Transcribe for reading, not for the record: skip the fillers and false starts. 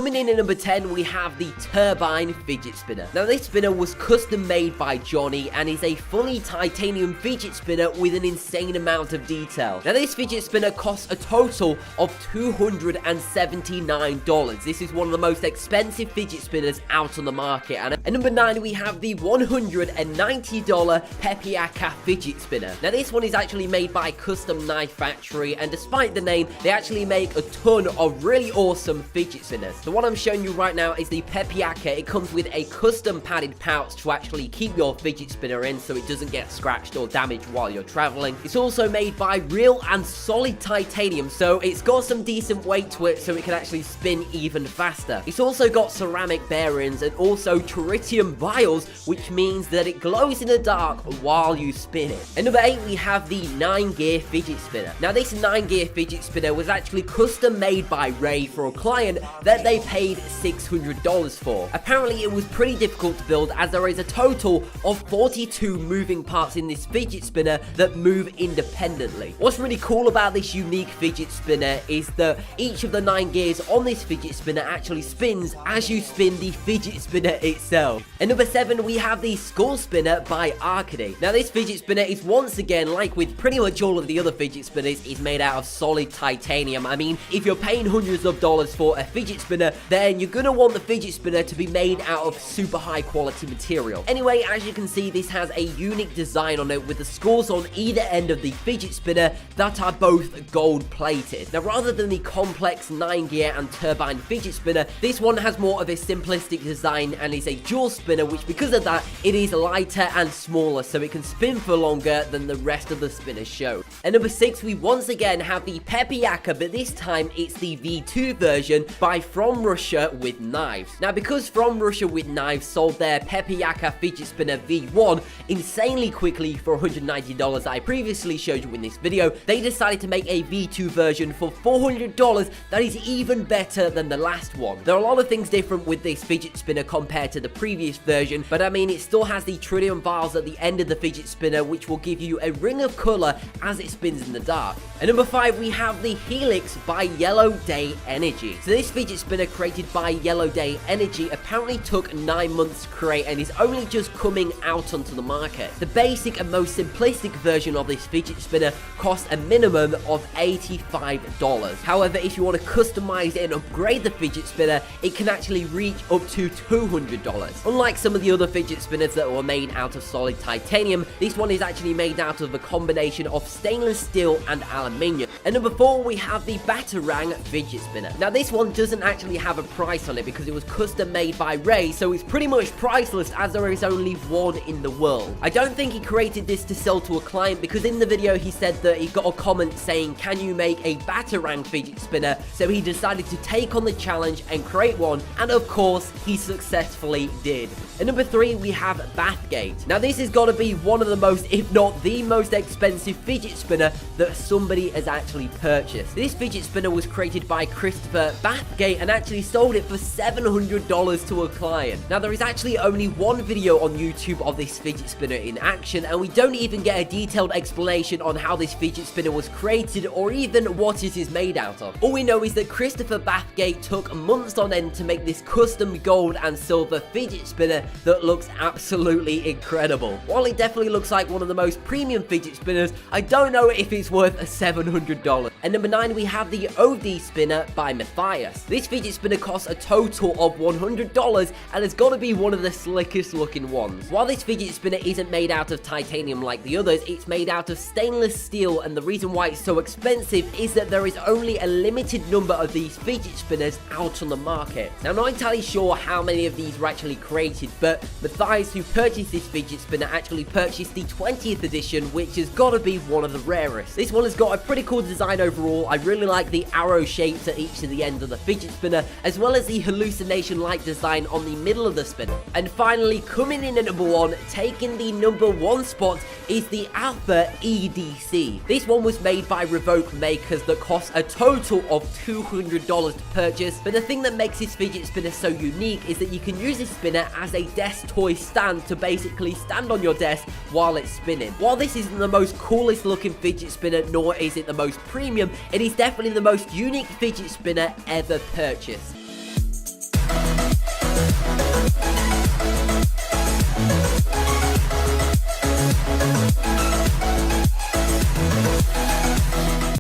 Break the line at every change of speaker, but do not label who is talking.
coming in at number 10, we have the Turbine Fidget Spinner. Now, this spinner was custom made by Johnny and is a fully titanium fidget spinner with an insane amount of detail. Now, this fidget spinner costs a total of $279. This is one of the most expensive fidget spinners out on the market. And at number 9, we have the $190 Pepiaka Fidget Spinner. Now, this one is actually made by Custom Knife Factory, and despite the name, they actually make a ton of really awesome fidget spinners. The one I'm showing you right now is the Pepiaka. It comes with a custom padded pouch to actually keep your fidget spinner in so it doesn't get scratched or damaged while you're traveling. It's also made by real and solid titanium, so it's got some decent weight to it so it can actually spin even faster. It's also got ceramic bearings and also tritium vials, which means that it glows in the dark while you spin it. At number 8, we have the 9-gear fidget spinner. Now, this 9-gear fidget spinner was actually custom made by Ray for a client that they paid $600 for. Apparently, it was pretty difficult to build as there is a total of 42 moving parts in this fidget spinner that move independently. What's really cool about this unique fidget spinner is that each of the 9 gears on this fidget spinner actually spins as you spin the fidget spinner itself. At number 7, we have the Skull Spinner by Arcady. Now, this fidget spinner is once again, like with pretty much all of the other fidget spinners, is made out of solid titanium. I mean, if you're paying hundreds of dollars for a fidget spinner, then you're gonna want the fidget spinner to be made out of super high quality material. Anyway, as you can see, this has a unique design on it with the skulls on either end of the fidget spinner that are both gold plated. Now, rather than the complex 9-gear and turbine fidget spinner, this one has more of a simplistic design and is a dual spinner, which because of that, it is lighter and smaller, so it can spin for longer than the rest of the spinners show. At number 6, we once again have the Pepiaka, but this time it's the V2 version by From Russia with Knives. Now, because From Russia with Knives sold their Pepiaka fidget spinner V1 insanely quickly for $190 I previously showed you in this video, they decided to make a V2 version for $400 that is even better than the last one. There are a lot of things different with this fidget spinner compared to the previous version, but I mean, it still has the tritium vials at the end of the fidget spinner, which will give you a ring of color as it spins in the dark. At number 5, we have the Helix by Yellow Day Energy. So this fidget spinner created by Yellow Day Energy apparently took 9 months to create and is only just coming out onto the market. The basic and most simplistic version of this fidget spinner costs a minimum of $85. However, if you want to customize it and upgrade the fidget spinner, it can actually reach up to $200. Unlike some of the other fidget spinners that were made out of solid titanium, this one is actually made out of a combination of stainless steel and aluminium. At number 4, we have the Batarang fidget spinner. Now, this one doesn't actually have a price on it because it was custom made by Ray, so it's pretty much priceless as there is only one in the world. I don't think he created this to sell to a client because in the video he said that he got a comment saying, "Can you make a Batarang fidget spinner?" So he decided to take on the challenge and create one, and of course, he successfully did. At number 3, we have Bathgate. Now, this has got to be one of the most, if not the most expensive fidget spinner that somebody has actually purchased. This fidget spinner was created by Christopher Bathgate and actually sold it for $700 to a client. Now, there is actually only one video on YouTube of this fidget spinner in action, and we don't even get a detailed explanation on how this fidget spinner was created or even what it is made out of. All we know is that Christopher Bathgate took months on end to make this custom gold and silver fidget spinner that looks absolutely incredible. While it definitely looks like one of the most premium fidget spinners, I don't know if it's worth $700. At number 9, we have the OD spinner by Matthias. This fidget spinner costs a total of $100 and has got to be one of the slickest looking ones. While this fidget spinner isn't made out of titanium like the others, it's made out of stainless steel, and the reason why it's so expensive is that there is only a limited number of these fidget spinners out on the market. Now, I'm not entirely sure how many of these were actually created, but Matthias, who purchased this fidget spinner, actually purchased the 20th edition, which has got to be one of the rarest. This one has got a pretty cool design overall. I really like the arrow shapes at each of the ends of the fidget spinner, as well as the hallucination-like design on the middle of the spinner. And finally, coming in at number 1, taking the number 1 spot, is the Alpha EDC. This one was made by Revoke makers that cost a total of $200 to purchase, but the thing that makes this fidget spinner so unique is that you can use this spinner as a desk toy stand to basically stand on your desk while it's spinning. While this isn't the most coolest looking fidget spinner, nor is it the most premium, it is definitely the most unique fidget spinner ever purchased.